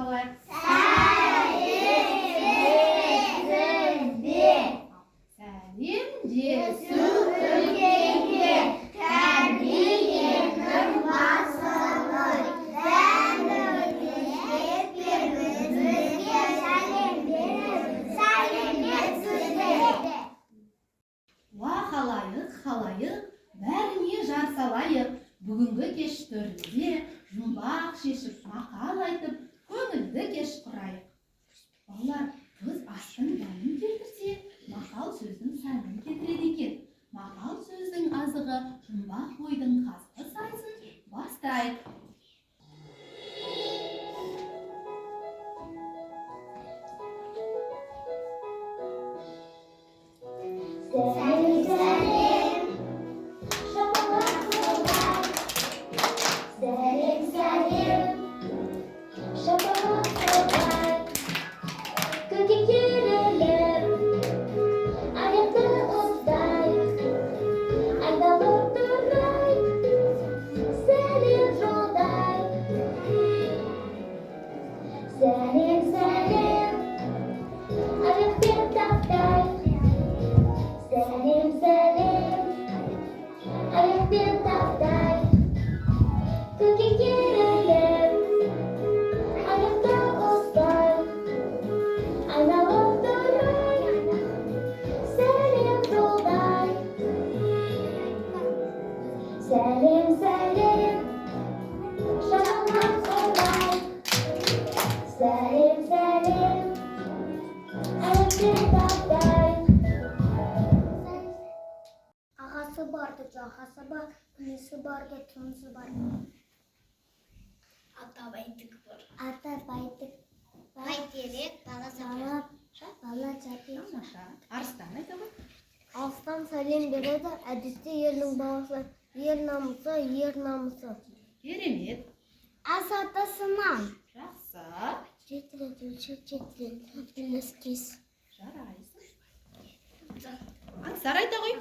қалайық? Сәлемдесу үлкенге, тәрбиенің басымыз, дәміміз бір-бірімізге сәлем беріп, сәлеметсіздер. Уа халайық, бәріне жар салайық. Бүгінгі кеш төрінде жұмбақ шешіп, мақал айтып, көңілді кеш құрайық. Балалар, қыз астың дәмін келтірсе, мақал сөздің сәнін кетіреді екен. Мақал сөздің азығы, жұмбақ ойдың қазығы сайсын бастайық. Ағасы барды, жағасы бар, інісі барды, тұнысы бар. Ата байтық бар. Ата байтық. Байтерек, бала жапырақ. Бала жапырақ. Арыстан айта ғой. Арыстан сәлем береді, әдетте ердің баласы. Ер намысы, ер намысы. Керемет. Ас атасынан. Жақсы. Жетіледі, біліскес. Жарайсың. Аңсар айта ғой.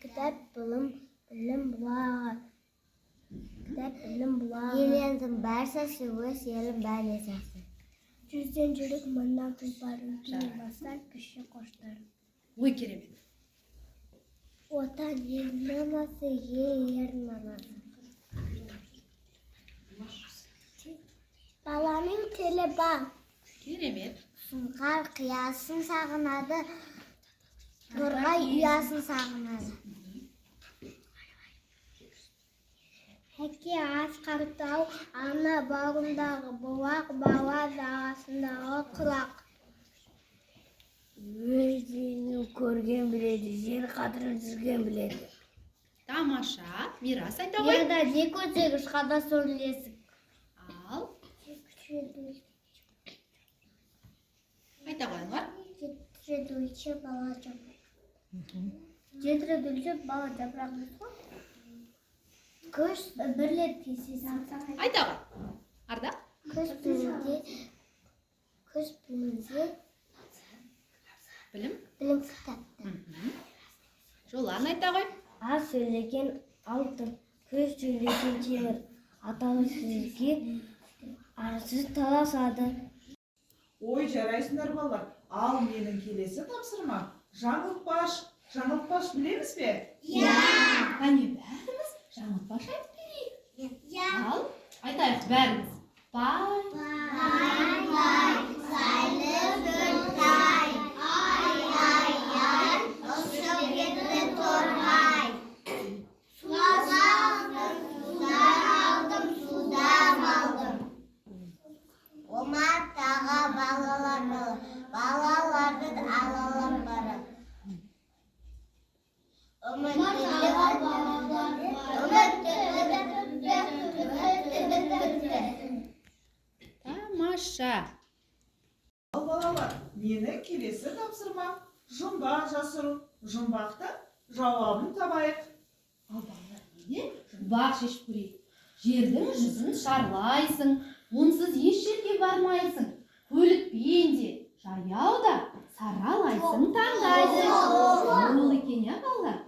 Кітап білім бұлағы. Кітап білім бұлағы. Елеңдің бәрсәсі өз елін бәрін есәсі. Жүзден жүрік мұндан тұлпарын кейін бастар күші қоштарын. Ой, керемет. Отан елдің анасы, ердің анасы. Баланың тілі бар. Керемет. Сұңқар қиясын сағынады. Торғай ұясын сағынады. Әке асқартау, ана бағындағы бұлақ, бала жағасындағы құлақ. Өздерін көрген біледі, жер қадірін жүрген біледі. Тамаша, Мирас айта ғой. Ерда не көрсегіш қада сөйлесік. Ал. Айта ғой, Анвар. Жетірділші бала жапырақ. Жетірділші бала жапырақ біз ғой. Көш бірлеп кесесі. Айта ғой. Арда? Көш білімде. Білім? Білім кітапты. Жолан айта ғой. Аз сөйлеген алтын, көз сөйлеген темір. Аталы сөзге арсыз таласады. Ой, жарайсыңдар балалар. Ал менің келесі тапсырма. Жаңылтпаш білеміз бе? Иә! Әне бәріміз жаңылтпаш айтып берейік. Иә! Ал, айтайық бәріміз. Бай! Бай! Сайлы гүлтай! Ай! Ұшып кетті торғай! Судан алдым. Омар таға балалардың алалар бары. Тамаша. Ал балалар, менің келесі тапсырма. Жұмбақ жасыру. Жұмбақты жауабын табайық. Ал балалар, неге жұмбақ шешіп көрейік? Жердің жүзін шарлайсың, онсыз еш жерге бармайсың. Көлікпен де, жаяу да саралайсың, таңдайсың. Ол екен, я балалар?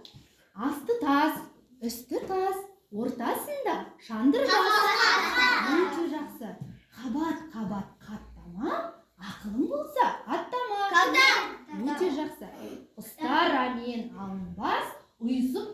Асты тас, үсті тас, ортасында шандыр жас. Өте жақсы. қабат қаттама, ақылың болса аттама. Қалда. Өте жақсы. Ұстара мен алынбас, ұйысып